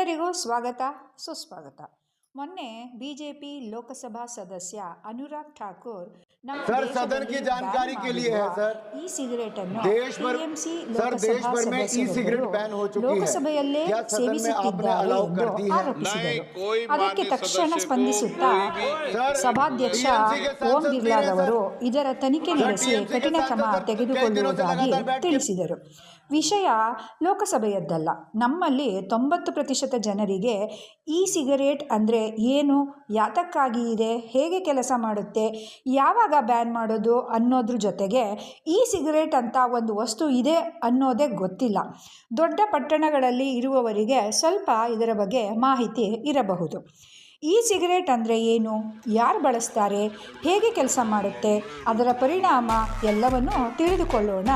ಎಲ್ಲರಿಗೂ ಸ್ವಾಗತ ಸುಸ್ವಾಗತ. ಮೊನ್ನೆ ಬಿಜೆಪಿ ಲೋಕಸಭಾ ಸದಸ್ಯ ಅನುರಾಗ್ ಠಾಕೂರ್ ನಮ್ಮ सर सदन की जानकारी के लिए है सर, ಈ ಸಿಗರೇಟ್ ಅನ್ನು देश भर में ई सिगरेट बैन हो चुकी है। ಲೋಕಸಭೆಯಲ್ಲೇ क्या सदन में आपने ಸೇವಿಸುತ್ತಿದ್ದಾರೆ अलाउ ಎಂದು कर दी है? ಆರೋಪಿಸಿದರು. ಅದಕ್ಕೆ ತಕ್ಷಣ ಸ್ಪಂದಿಸುತ್ತಾ ಸಭಾಧ್ಯಕ್ಷ ಓಂ ಬಿರ್ಲಾರವರು ಇದರ ತನಿಖೆ ನಡೆಸಿ ಕಠಿಣ ಕ್ರಮ ತೆಗೆದುಕೊಳ್ಳುವುದಾಗಿ ತಿಳಿಸಿದರು. ವಿಷಯ ಲೋಕಸಭೆಯದ್ದಲ್ಲ. ನಮ್ಮಲ್ಲಿ 90% ಜನರಿಗೆ ಈ ಸಿಗರೇಟ್ ಅಂದರೆ ಏನು, ಯಾತಕ್ಕಾಗಿ ಇದೆ, ಹೇಗೆ ಕೆಲಸ ಮಾಡುತ್ತೆ, ಯಾವಾಗ ಬ್ಯಾನ್ ಮಾಡೋದು ಅನ್ನೋದ್ರ ಜೊತೆಗೆ ಈ ಸಿಗರೇಟ್ ಅಂತ ಒಂದು ವಸ್ತು ಇದೆ ಅನ್ನೋದೇ ಗೊತ್ತಿಲ್ಲ. ದೊಡ್ಡ ಪಟ್ಟಣಗಳಲ್ಲಿ ಇರುವವರಿಗೆ ಸ್ವಲ್ಪ ಇದರ ಬಗ್ಗೆ ಮಾಹಿತಿ ಇರಬಹುದು. ಈ ಸಿಗರೇಟ್ ಅಂದರೆ ಏನು, ಯಾರು ಬಳಸ್ತಾರೆ, ಹೇಗೆ ಕೆಲಸ ಮಾಡುತ್ತೆ, ಅದರ ಪರಿಣಾಮ ಎಲ್ಲವನ್ನು ತಿಳಿದುಕೊಳ್ಳೋಣ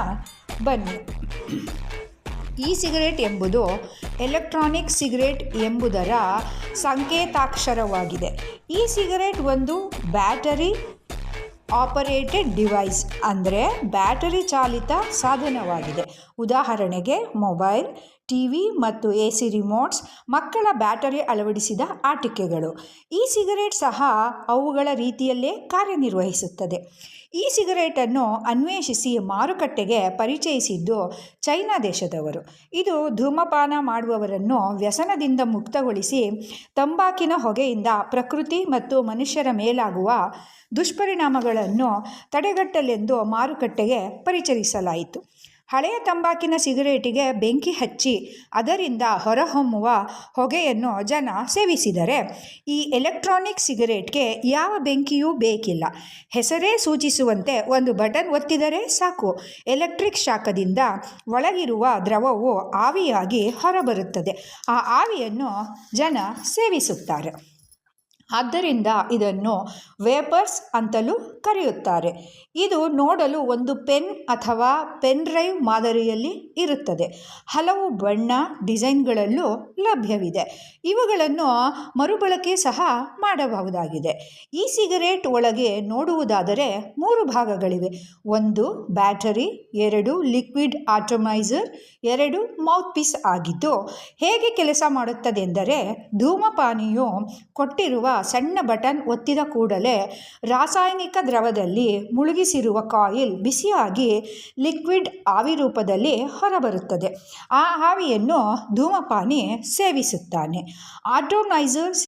ಬನ್ನಿ. ಇ ಸಿಗರೇಟ್ ಎಂಬುದು ಎಲೆಕ್ಟ್ರಾನಿಕ್ ಸಿಗರೇಟ್ ಎಂಬುದರ ಸಂಕೇತಾಕ್ಷರವಾಗಿದೆ. ಈ ಸಿಗರೇಟ್ ಒಂದು ಬ್ಯಾಟರಿ ಆಪರೇಟೆಡ್ ಡಿವೈಸ್ ಅಂದರೆ ಬ್ಯಾಟರಿ ಚಾಲಿತ ಸಾಧನವಾಗಿದೆ. ಉದಾಹರಣೆಗೆ ಮೊಬೈಲ್, ಟಿವಿ ಮತ್ತು AC ರಿಮೋಟ್ಸ್, ಮಕ್ಕಳ ಬ್ಯಾಟರಿ ಅಳವಡಿಸಿದ ಆಟಿಕೆಗಳು. ಈ ಸಿಗರೇಟ್ ಸಹ ಅವುಗಳ ರೀತಿಯಲ್ಲೇ ಕಾರ್ಯನಿರ್ವಹಿಸುತ್ತದೆ. ಈ ಸಿಗರೇಟನ್ನು ಅನ್ವೇಷಿಸಿ ಮಾರುಕಟ್ಟೆಗೆ ಪರಿಚಯಿಸಿದ್ದು ಚೈನಾ ದೇಶದವರು. ಇದು ಧೂಮಪಾನ ಮಾಡುವವರನ್ನು ವ್ಯಸನದಿಂದ ಮುಕ್ತಗೊಳಿಸಿ ತಂಬಾಕಿನ ಹೊಗೆಯಿಂದ ಪ್ರಕೃತಿ ಮತ್ತು ಮನುಷ್ಯರ ಮೇಲಾಗುವ ದುಷ್ಪರಿಣಾಮಗಳನ್ನು ತಡೆಗಟ್ಟಲೆಂದು ಮಾರುಕಟ್ಟೆಗೆ ಪರಿಚಯಿಸಲಾಯಿತು. ಹಳೆಯ ತಂಬಾಕಿನ ಸಿಗರೇಟಿಗೆ ಬೆಂಕಿ ಹಚ್ಚಿ ಅದರಿಂದ ಹೊರಹೊಮ್ಮುವ ಹೊಗೆಯನ್ನು ಜನ ಸೇವಿಸಿದರೆ, ಈ ಎಲೆಕ್ಟ್ರಾನಿಕ್ ಸಿಗರೇಟ್ಗೆ ಯಾವ ಬೆಂಕಿಯೂ ಬೇಕಿಲ್ಲ. ಹೆಸರೇ ಸೂಚಿಸುವಂತೆ ಒಂದು ಬಟನ್ ಒತ್ತಿದರೆ ಸಾಕು, ಎಲೆಕ್ಟ್ರಿಕ್ ಶಾಖದಿಂದ ಒಳಗಿರುವ ದ್ರವವು ಆವಿಯಾಗಿ ಹೊರಬರುತ್ತದೆ. ಆ ಆವಿಯನ್ನು ಜನ ಸೇವಿಸುತ್ತಾರೆ. ಆದ್ದರಿಂದ ಇದನ್ನು ವೇಪರ್ಸ್ ಅಂತಲೂ ಕರೆಯುತ್ತಾರೆ. ಇದು ನೋಡಲು ಒಂದು ಪೆನ್ ಅಥವಾ ಪೆನ್ ಡ್ರೈವ್ ಮಾದರಿಯಲ್ಲಿ ಇರುತ್ತದೆ. ಹಲವು ಬಣ್ಣ, ಡಿಸೈನ್ಗಳಲ್ಲೂ ಲಭ್ಯವಿದೆ. ಇವುಗಳನ್ನು ಮರುಬಳಕೆ ಸಹ ಮಾಡಬಹುದಾಗಿದೆ. ಈ ಸಿಗರೇಟ್ ಒಳಗೆ ನೋಡುವುದಾದರೆ 3 ಭಾಗಗಳಿವೆ. 1 ಬ್ಯಾಟರಿ, 2 ಲಿಕ್ವಿಡ್ ಆಟೋಮೈಸರ್, 2 ಮೌತ್ ಪೀಸ್ ಆಗಿದ್ದು, ಹೇಗೆ ಕೆಲಸ ಮಾಡುತ್ತದೆಂದರೆ, ಧೂಮಪಾನಿಯು ಕೊಟ್ಟಿರುವ ಸಣ್ಣ ಬಟನ್ ಒತ್ತಿದ ಕೂಡಲೇ ರಾಸಾಯನಿಕ ದ್ರವದಲ್ಲಿ ಮುಳುಗಿಸಿರುವ ಕಾಯಿಲ್ ಬಿಸಿಯಾಗಿ ಲಿಕ್ವಿಡ್ ಆವಿ ರೂಪದಲ್ಲಿ ಹೊರಬರುತ್ತದೆ. ಆ ಆವಿಯನ್ನು ಧೂಮಪಾನಿ ಸೇವಿಸುತ್ತಾನೆ. ಆಟೋಮೈಸರ್